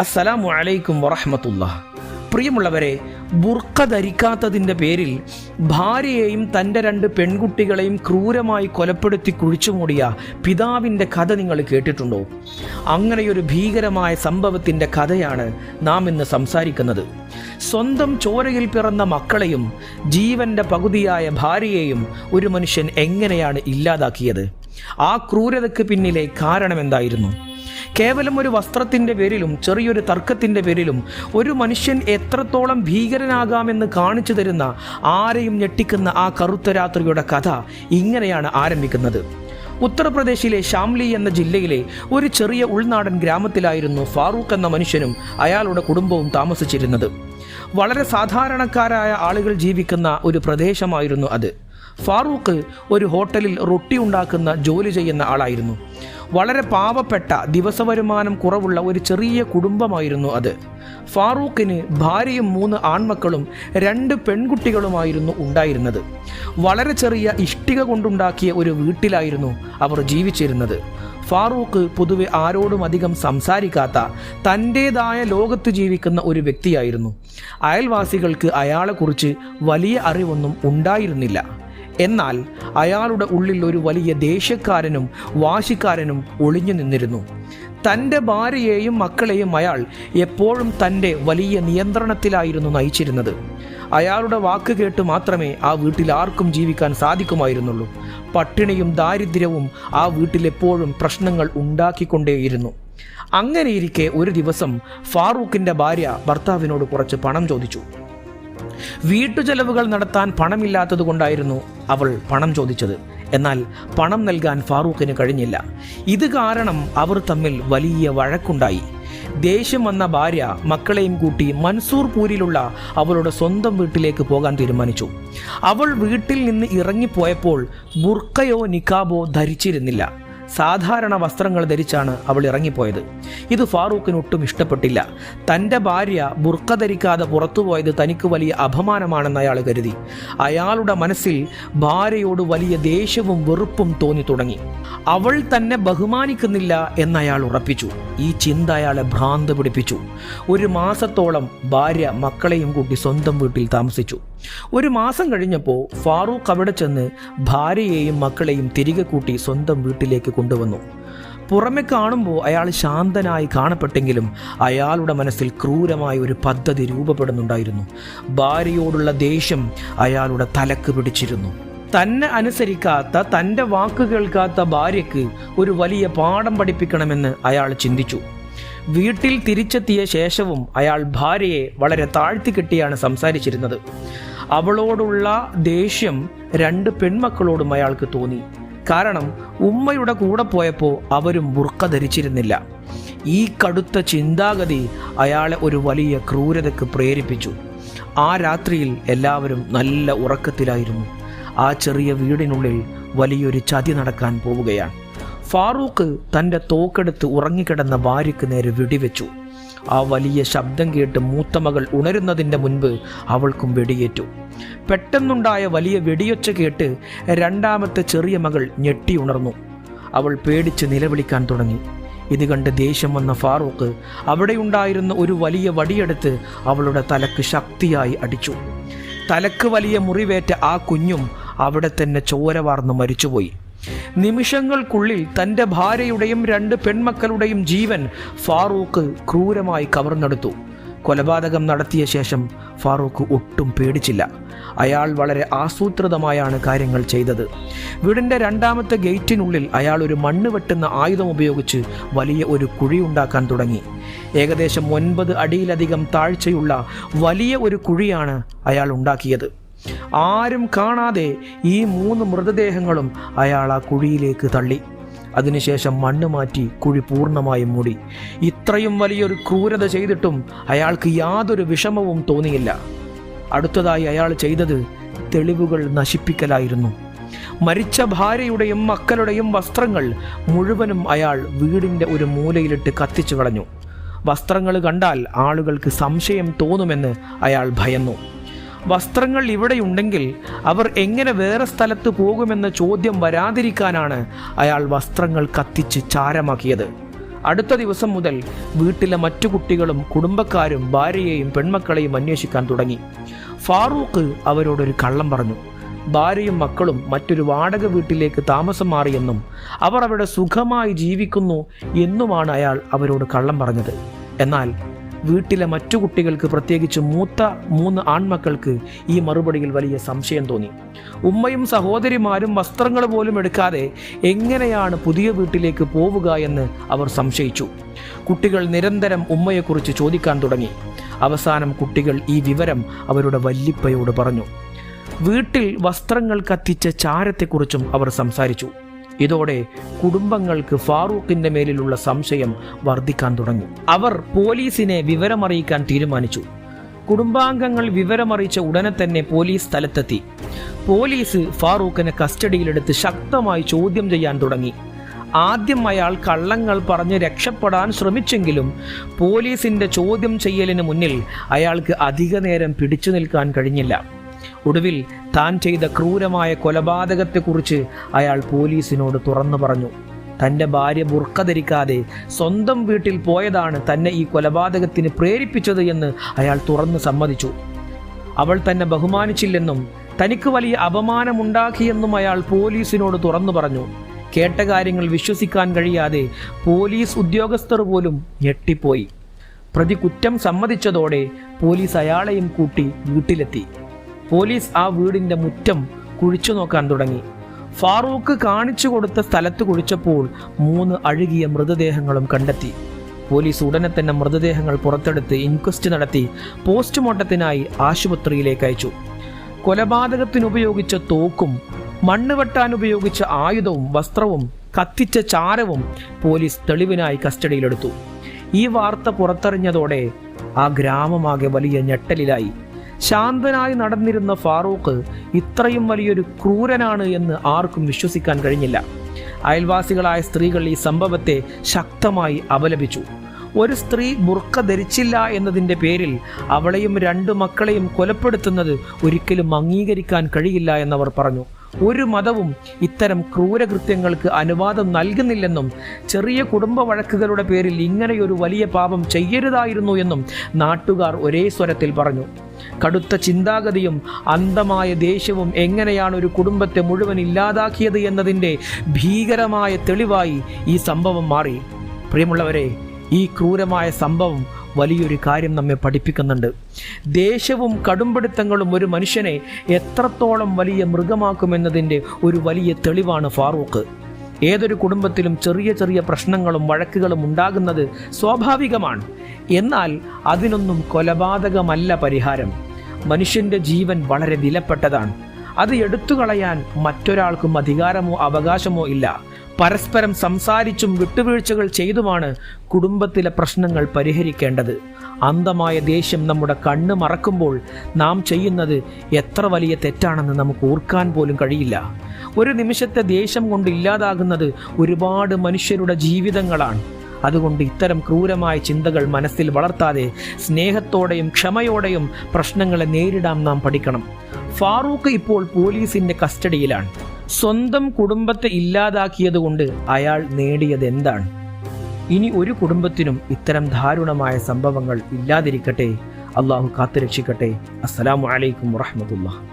അസ്സലാമു അലൈക്കും വറഹ്മത്തുള്ളാഹ്. പ്രിയമുള്ളവരെ, ബുർഖ ധരിക്കാത്തതിൻ്റെ പേരിൽ ഭാര്യയെയും തൻ്റെ 2 പെൺകുട്ടികളെയും ക്രൂരമായി കൊലപ്പെടുത്തി കുഴിച്ചുമൂടിയ പിതാവിൻ്റെ കഥ നിങ്ങൾ കേട്ടിട്ടുണ്ടോ? അങ്ങനെയൊരു ഭീകരമായ സംഭവത്തിൻ്റെ കഥയാണ് നാം ഇന്ന് സംസാരിക്കുന്നത്. സ്വന്തം ചോരയിൽ പിറന്ന മക്കളെയും ജീവൻ്റെ പകുതിയായ ഭാര്യയെയും ഒരു മനുഷ്യൻ എങ്ങനെയാണ് ഇല്ലാതാക്കിയത്? ആ ക്രൂരതയ്ക്ക് പിന്നിലെ കാരണം എന്തായിരുന്നു? കേവലം ഒരു വസ്ത്രത്തിൻ്റെ പേരിലും ചെറിയൊരു തർക്കത്തിൻ്റെ പേരിലും ഒരു മനുഷ്യൻ എത്രത്തോളം ഭീകരനാകാമെന്ന് കാണിച്ചു തരുന്ന, ആരെയും ഞെട്ടിക്കുന്ന ആ കറുത്ത രാത്രിയുടെ കഥ ഇങ്ങനെയാണ് ആരംഭിക്കുന്നത്. ഉത്തർപ്രദേശിലെ ഷാംലി എന്ന ജില്ലയിലെ ഒരു ചെറിയ ഉൾനാടൻ ഗ്രാമത്തിലായിരുന്നു ഫാറൂഖ് എന്ന മനുഷ്യനും അയാളുടെ കുടുംബവും താമസിച്ചിരുന്നത്. വളരെ സാധാരണക്കാരായ ആളുകൾ ജീവിക്കുന്ന ഒരു പ്രദേശമായിരുന്നു അത്. ഫാറൂഖ് ഒരു ഹോട്ടലിൽ റൊട്ടി ഉണ്ടാക്കുന്ന ജോലി ചെയ്യുന്ന ആളായിരുന്നു. വളരെ പാവപ്പെട്ട, ദിവസവരുമാനം കുറവുള്ള ഒരു ചെറിയ കുടുംബമായിരുന്നു അത്. ഫാറൂഖിന് ഭാര്യയും 3 ആൺമക്കളും 2 പെൺകുട്ടികളുമായിരുന്നു ഉണ്ടായിരുന്നത്. വളരെ ചെറിയ ഇഷ്ടിക കൊണ്ടുണ്ടാക്കിയ ഒരു വീട്ടിലായിരുന്നു അവർ ജീവിച്ചിരുന്നത്. ഫാറൂഖ് പൊതുവെ ആരോടും അധികം സംസാരിക്കാത്ത, തൻ്റേതായ ലോകത്ത് ജീവിക്കുന്ന ഒരു വ്യക്തിയായിരുന്നു. അയൽവാസികൾക്ക് അയാളെക്കുറിച്ച് വലിയ അറിവൊന്നും ഉണ്ടായിരുന്നില്ല. എന്നാൽ അയാളുടെ ഉള്ളിൽ ഒരു വലിയ ദേഷ്യക്കാരനും വാശിക്കാരനും ഒളിഞ്ഞു നിന്നിരുന്നു. തൻ്റെ ഭാര്യയെയും മക്കളെയും അയാൾ എപ്പോഴും തൻ്റെ വലിയ നിയന്ത്രണത്തിലായിരുന്നു നയിച്ചിരുന്നത്. അയാളുടെ വാക്ക് കേട്ട് മാത്രമേ ആ വീട്ടിൽ ആർക്കും ജീവിക്കാൻ സാധിക്കുമായിരുന്നുള്ളൂ. പട്ടിണിയും ദാരിദ്ര്യവും ആ വീട്ടിലെപ്പോഴും പ്രശ്നങ്ങൾ ഉണ്ടാക്കിക്കൊണ്ടേയിരുന്നു. അങ്ങനെയിരിക്കെ ഒരു ദിവസം ഫാറൂഖിൻ്റെ ഭാര്യ ഭർത്താവിനോട് കുറച്ച് പണം ചോദിച്ചു. വീട്ടുചെലവുകൾ നടത്താൻ പണമില്ലാത്തത് കൊണ്ടായിരുന്നു അവൾ പണം ചോദിച്ചത്. എന്നാൽ പണം നൽകാൻ ഫാറൂഖിന് കഴിഞ്ഞില്ല. ഇത് കാരണം അവർ തമ്മിൽ വലിയ വഴക്കുണ്ടായി. ദേഷ്യം വന്ന ഭാര്യ മക്കളെയും കൂട്ടി മൻസൂർപൂരിലുള്ള അവളുടെ സ്വന്തം വീട്ടിലേക്ക് പോകാൻ തീരുമാനിച്ചു. അവൾ വീട്ടിൽ നിന്ന് ഇറങ്ങിപ്പോയപ്പോൾ ബുർക്കയോ നിക്കാബോ ധരിച്ചിരുന്നില്ല. സാധാരണ വസ്ത്രങ്ങൾ ധരിച്ചാണ് അവൾ ഇറങ്ങിപ്പോയത്. ഇത് ഫാറൂഖിന് ഒട്ടും ഇഷ്ടപ്പെട്ടില്ല. തൻ്റെ ഭാര്യ ബുർക്ക ധരിക്കാതെ പുറത്തുപോയത് തനിക്ക് വലിയ അപമാനമാണെന്ന് അയാൾ കരുതി. അയാളുടെ മനസ്സിൽ ഭാര്യയോട് വലിയ ദേഷ്യവും വെറുപ്പും തോന്നി തുടങ്ങി. അവൾ തന്നെ ബഹുമാനിക്കുന്നില്ല എന്നയാൾ ഉറപ്പിച്ചു. ഈ ചിന്ത അയാളെ ഭ്രാന്ത് പിടിപ്പിച്ചു. 1 മാസത്തോളം ഭാര്യ മക്കളെയും കൂട്ടി സ്വന്തം വീട്ടിൽ താമസിച്ചു. 1 മാസം കഴിഞ്ഞപ്പോൾ ഫാറൂഖ് അവിടെ ചെന്ന് ഭാര്യയെയും മക്കളെയും തിരികെ കൂട്ടി സ്വന്തം വീട്ടിലേക്ക് കൊണ്ടുവന്നു. പുറമെ കാണുമ്പോൾ അയാൾ ശാന്തനായി കാണപ്പെട്ടെങ്കിലും അയാളുടെ മനസ്സിൽ ക്രൂരമായ ഒരു പദ്ധതി രൂപപ്പെടുന്നുണ്ടായിരുന്നു. ഭാര്യയോടുള്ള ദേഷ്യം അയാളുടെ തലക്ക് പിടിച്ചിരുന്നു. തന്നെ അനുസരിക്കാത്ത, തൻ്റെ വാക്ക് കേൾക്കാത്ത ഭാര്യയ്ക്ക് ഒരു വലിയ പാഠം പഠിപ്പിക്കണമെന്ന് അയാൾ ചിന്തിച്ചു. വീട്ടിൽ തിരിച്ചെത്തിയ ശേഷവും അയാൾ ഭാര്യയെ വളരെ താഴ്ത്തിക്കെട്ടിയാണ് സംസാരിച്ചിരുന്നത്. അവളോടുള്ള ദേഷ്യം 2 പെൺമക്കളോടും അയാൾക്ക് തോന്നി. കാരണം ഉമ്മയുടെ കൂടെ പോയപ്പോൾ അവരും ബുർക്ക ധരിച്ചിരുന്നില്ല. ഈ കടുത്ത ചിന്താഗതി അയാളെ ഒരു വലിയ ക്രൂരതയ്ക്ക് പ്രേരിപ്പിച്ചു. ആ രാത്രിയിൽ എല്ലാവരും നല്ല ഉറക്കത്തിലായിരുന്നു. ആ ചെറിയ വീടിനുള്ളിൽ വലിയൊരു ചതി നടക്കാൻ പോവുകയാണ്. ഫാറൂഖ് തൻ്റെ തോക്കെടുത്ത് ഉറങ്ങിക്കിടന്ന ഭാര്യയ്ക്ക് നേരെ വെടിവെച്ചു. ആ വലിയ ശബ്ദം കേട്ട് മൂത്ത മകൾ ഉണരുന്നതിൻ്റെ മുൻപ് അവൾക്കും വെടിയേറ്റു. പെട്ടെന്നുണ്ടായ വലിയ വെടിയൊച്ച കേട്ട് 2ാമത്തെ ചെറിയ മകൾ ഞെട്ടി ഉണർന്നു. അവൾ പേടിച്ച് നിലവിളിക്കാൻ തുടങ്ങി. ഇത് കണ്ട് ദേഷ്യം വന്ന ഫാറൂഖ് അവിടെയുണ്ടായിരുന്ന ഒരു വലിയ വടിയെടുത്ത് അവളുടെ തലക്ക് ശക്തിയായി അടിച്ചു. തലക്ക് വലിയ മുറിവേറ്റ ആ കുഞ്ഞും അവിടെ തന്നെ ചോര വാർന്ന് മരിച്ചുപോയി. നിമിഷങ്ങൾക്കുള്ളിൽ തൻ്റെ ഭാര്യയുടെയും 2 പെൺമക്കളുടെയും ജീവൻ ഫാറൂഖ് ക്രൂരമായി കവർന്നെടുത്തു. കൊലപാതകം നടത്തിയ ശേഷം ഫാറൂഖ് ഒട്ടും പേടിച്ചില്ല. അയാൾ വളരെ ആസൂത്രിതമായാണ് കാര്യങ്ങൾ ചെയ്തത്. വീടിൻ്റെ 2ാമത്തെ ഗേറ്റിനുള്ളിൽ അയാൾ ഒരു മണ്ണ് വെട്ടുന്ന ആയുധം ഉപയോഗിച്ച് വലിയ ഒരു കുഴി ഉണ്ടാക്കാൻ തുടങ്ങി. ഏകദേശം 9 അടിയിലധികം താഴ്ചയുള്ള വലിയ ഒരു കുഴിയാണ് അയാൾ ഉണ്ടാക്കിയത്. ആരും കാണാതെ ഈ 3 മൃതദേഹങ്ങളും അയാൾ ആ കുഴിയിലേക്ക് തള്ളി. അതിനുശേഷം മണ്ണ് മാറ്റി കുഴി പൂർണ്ണമായും മൂടി. ഇത്രയും വലിയൊരു ക്രൂരത ചെയ്തിട്ടും അയാൾക്ക് യാതൊരു വിഷമവും തോന്നിയില്ല. അടുത്തതായി അയാൾ ചെയ്തത് തെളിവുകൾ നശിപ്പിക്കലായിരുന്നു. മരിച്ച ഭാര്യയുടെയും മക്കളുടെയും വസ്ത്രങ്ങൾ മുഴുവനും അയാൾ വീടിൻ്റെ ഒരു മൂലയിലിട്ട് കത്തിച്ചു കളഞ്ഞു. വസ്ത്രങ്ങൾ കണ്ടാൽ ആളുകൾക്ക് സംശയം തോന്നുമെന്ന് അയാൾ ഭയന്നു. വസ്ത്രങ്ങൾ ഇവിടെയുണ്ടെങ്കിൽ അവർ എങ്ങനെ വേറെ സ്ഥലത്ത് പോകുമെന്ന ചോദ്യം വരാതിരിക്കാനാണ് അയാൾ വസ്ത്രങ്ങൾ കത്തിച്ച് ചാരമാക്കിയത്. അടുത്ത ദിവസം മുതൽ വീട്ടിലെ മറ്റു കുട്ടികളും കുടുംബക്കാരും ഭാര്യയെയും പെൺമക്കളെയും അന്വേഷിക്കാൻ തുടങ്ങി. ഫാറൂഖ് അവരോടൊരു കള്ളം പറഞ്ഞു. ഭാര്യയും മക്കളും മറ്റൊരു വാടക വീട്ടിലേക്ക് താമസം മാറിയെന്നും അവർ അവിടെ സുഖമായി ജീവിക്കുന്നു എന്നുമാണ് അയാൾ അവരോട് കള്ളം പറഞ്ഞത്. എന്നാൽ വീട്ടിലെ മറ്റു കുട്ടികൾക്ക്, പ്രത്യേകിച്ച് മൂത്ത 3 ആൺമക്കൾക്ക് ഈ മറുപടിയിൽ വലിയ സംശയം തോന്നി. ഉമ്മയും സഹോദരിമാരും വസ്ത്രങ്ങൾ പോലും എടുക്കാതെ എങ്ങനെയാണ് പുതിയ വീട്ടിലേക്ക് പോവുക എന്ന് അവർ സംശയിച്ചു. കുട്ടികൾ നിരന്തരം ഉമ്മയെക്കുറിച്ച് ചോദിക്കാൻ തുടങ്ങി. അവസാനം കുട്ടികൾ ഈ വിവരം അവരുടെ വല്ലിപ്പയോട് പറഞ്ഞു. വീട്ടിൽ വസ്ത്രങ്ങൾ കത്തിച്ച ചാരത്തെക്കുറിച്ചും അവർ സംസാരിച്ചു. ഇതോടെ കുടുംബങ്ങൾക്ക് ഫാറൂഖിന്റെ മേലിലുള്ള സംശയം വർദ്ധിക്കാൻ തുടങ്ങി. അവർ പോലീസിനെ വിവരമറിയിക്കാൻ തീരുമാനിച്ചു. കുടുംബാംഗങ്ങൾ വിവരമറിയിച്ച ഉടനെ തന്നെ പോലീസ് സ്ഥലത്തെത്തി. പോലീസ് ഫാറൂഖിനെ കസ്റ്റഡിയിലെടുത്ത് ശക്തമായി ചോദ്യം ചെയ്യാൻ തുടങ്ങി. ആദ്യം അയാൾ കള്ളങ്ങൾ പറഞ്ഞ് രക്ഷപ്പെടാൻ ശ്രമിച്ചെങ്കിലും പോലീസിന്റെ ചോദ്യം ചെയ്യലിന് മുന്നിൽ അയാൾക്ക് അധിക നേരം പിടിച്ചു നിൽക്കാൻ കഴിഞ്ഞില്ല. ഒടുവിൽ താൻ ചെയ്ത ക്രൂരമായ കൊലപാതകത്തെക്കുറിച്ച് അയാൾ പോലീസിനോട് തുറന്നു പറഞ്ഞു. തൻ്റെ ഭാര്യ ബുർക്ക ധരിക്കാതെ സ്വന്തം വീട്ടിൽ പോയതാണ് തന്നെ ഈ കൊലപാതകത്തിന് പ്രേരിപ്പിച്ചത് എന്ന് അയാൾ തുറന്നു സമ്മതിച്ചു. അവൾ തന്നെ ബഹുമാനിച്ചില്ലെന്നും തനിക്ക് വലിയ അപമാനമുണ്ടാക്കിയെന്നും അയാൾ പോലീസിനോട് തുറന്നു പറഞ്ഞു. കേട്ട കാര്യങ്ങൾ വിശ്വസിക്കാൻ കഴിയാതെ പോലീസ് ഉദ്യോഗസ്ഥർ പോലും ഞെട്ടിപ്പോയി. പ്രതി കുറ്റം സമ്മതിച്ചതോടെ പോലീസ് അയാളെയും കൂട്ടി വീട്ടിലെത്തി. പോലീസ് ആ വീടിന്റെ മുറ്റം കുഴിച്ചു നോക്കാൻ തുടങ്ങി. ഫാറൂഖ് കാണിച്ചു കൊടുത്ത സ്ഥലത്ത് കുഴിച്ചപ്പോൾ 3 അഴുകിയ മൃതദേഹങ്ങളും കണ്ടെത്തി. പോലീസ് ഉടനെ തന്നെ മൃതദേഹങ്ങൾ പുറത്തെടുത്ത് ഇൻക്വസ്റ്റ് നടത്തി പോസ്റ്റ്മോർട്ടത്തിനായി ആശുപത്രിയിലേക്ക് അയച്ചു. കൊലപാതകത്തിനുപയോഗിച്ച തോക്കും മണ്ണ് വെട്ടാൻ ഉപയോഗിച്ച ആയുധവും വസ്ത്രവും കത്തിച്ച ചാരവും പോലീസ് തെളിവിനായി കസ്റ്റഡിയിലെടുത്തു. ഈ വാർത്ത പുറത്തറിഞ്ഞതോടെ ആ ഗ്രാമമാകെ വലിയ ഞെട്ടലിലായി. ശാന്തനായി നടന്നിരുന്ന ഫാറൂഖ് ഇത്രയും വലിയൊരു ക്രൂരനാണ് എന്ന് ആർക്കും വിശ്വസിക്കാൻ കഴിഞ്ഞില്ല. അയൽവാസികളായ സ്ത്രീകൾ ഈ സംഭവത്തെ ശക്തമായി അപലപിച്ചു. ഒരു സ്ത്രീ ബുർക്ക ധരിച്ചില്ല എന്നതിൻ്റെ പേരിൽ അവളെയും 2 മക്കളെയും കൊലപ്പെടുത്തുന്നത് ഒരിക്കലും അംഗീകരിക്കാൻ കഴിയില്ല എന്നവർ പറഞ്ഞു. ഒരു മതവും ഇത്തരം ക്രൂരകൃത്യങ്ങൾക്ക് അനുവാദം നൽകുന്നില്ലെന്നും ചെറിയ കുടുംബ വഴക്കുകളുടെ പേരിൽ ഇങ്ങനെയൊരു വലിയ പാപം ചെയ്യരുതായിരുന്നു എന്നും നാട്ടുകാർ ഒരേ സ്വരത്തിൽ പറഞ്ഞു. കടുത്ത ചിന്താഗതിയും അന്ധമായ ദേഷ്യവും എങ്ങനെയാണ് ഒരു കുടുംബത്തെ മുഴുവൻ ഇല്ലാതാക്കിയത് എന്നതിൻ്റെ ഭീകരമായ തെളിവായി ഈ സംഭവം മാറി. പ്രിയമുള്ളവരെ, ഈ ക്രൂരമായ സംഭവം വലിയൊരു കാര്യം നമ്മെ പഠിപ്പിക്കുന്നുണ്ട്. ദേഷ്യവും കടുംപിടുത്തങ്ങളും ഒരു മനുഷ്യനെ എത്രത്തോളം വലിയ മൃഗമാക്കുമെന്നതിൻ്റെ ഒരു വലിയ തെളിവാണ് ഫാറൂഖ്. ഏതൊരു കുടുംബത്തിലും ചെറിയ ചെറിയ പ്രശ്നങ്ങളും വഴക്കുകളും ഉണ്ടാകുന്നത് സ്വാഭാവികമാണ്. എന്നാൽ അതിനൊന്നും കൊലപാതകമല്ല പരിഹാരം. മനുഷ്യന്റെ ജീവൻ വളരെ വിലപ്പെട്ടതാണ്. അത് എടുത്തുകളയാൻ മറ്റൊരാൾക്കും അധികാരമോ അവകാശമോ ഇല്ല. പരസ്പരം സംസാരിച്ചും വിട്ടുവീഴ്ചകൾ ചെയ്തുമാണ് കുടുംബത്തിലെ പ്രശ്നങ്ങൾ പരിഹരിക്കേണ്ടത്. അന്ധമായ ദേഷ്യം നമ്മുടെ കണ്ണ് മറക്കുമ്പോൾ നാം ചെയ്യുന്നത് എത്ര വലിയ തെറ്റാണെന്ന് നമുക്ക് ഓർക്കാൻ പോലും കഴിയില്ല. ഒരു നിമിഷത്തെ ദേഷ്യം കൊണ്ട് ഇല്ലാതാകുന്നത് ഒരുപാട് മനുഷ്യരുടെ ജീവിതങ്ങളാണ്. അതുകൊണ്ട് ഇത്തരം ക്രൂരമായ ചിന്തകൾ മനസ്സിൽ വളർത്താതെ സ്നേഹത്തോടെയും ക്ഷമയോടെയും പ്രശ്നങ്ങളെ നേരിടാൻ നാം പഠിക്കണം. ഫാറൂഖ് ഇപ്പോൾ പോലീസിന്റെ കസ്റ്റഡിയിലാണ്. സ്വന്തം കുടുംബത്തെ ഇല്ലാതാക്കിയതുകൊണ്ട് അയാൾ നേടിയത് എന്താണ്? ഇനി ഒരു കുടുംബത്തിനും ഇത്തരം ദാരുണമായ സംഭവങ്ങൾ ഇല്ലാതിരിക്കട്ടെ. അള്ളാഹു കാത്തുരക്ഷിക്കട്ടെ. അസ്സലാമു അലൈക്കും വറഹ്മത്തുള്ളാഹി.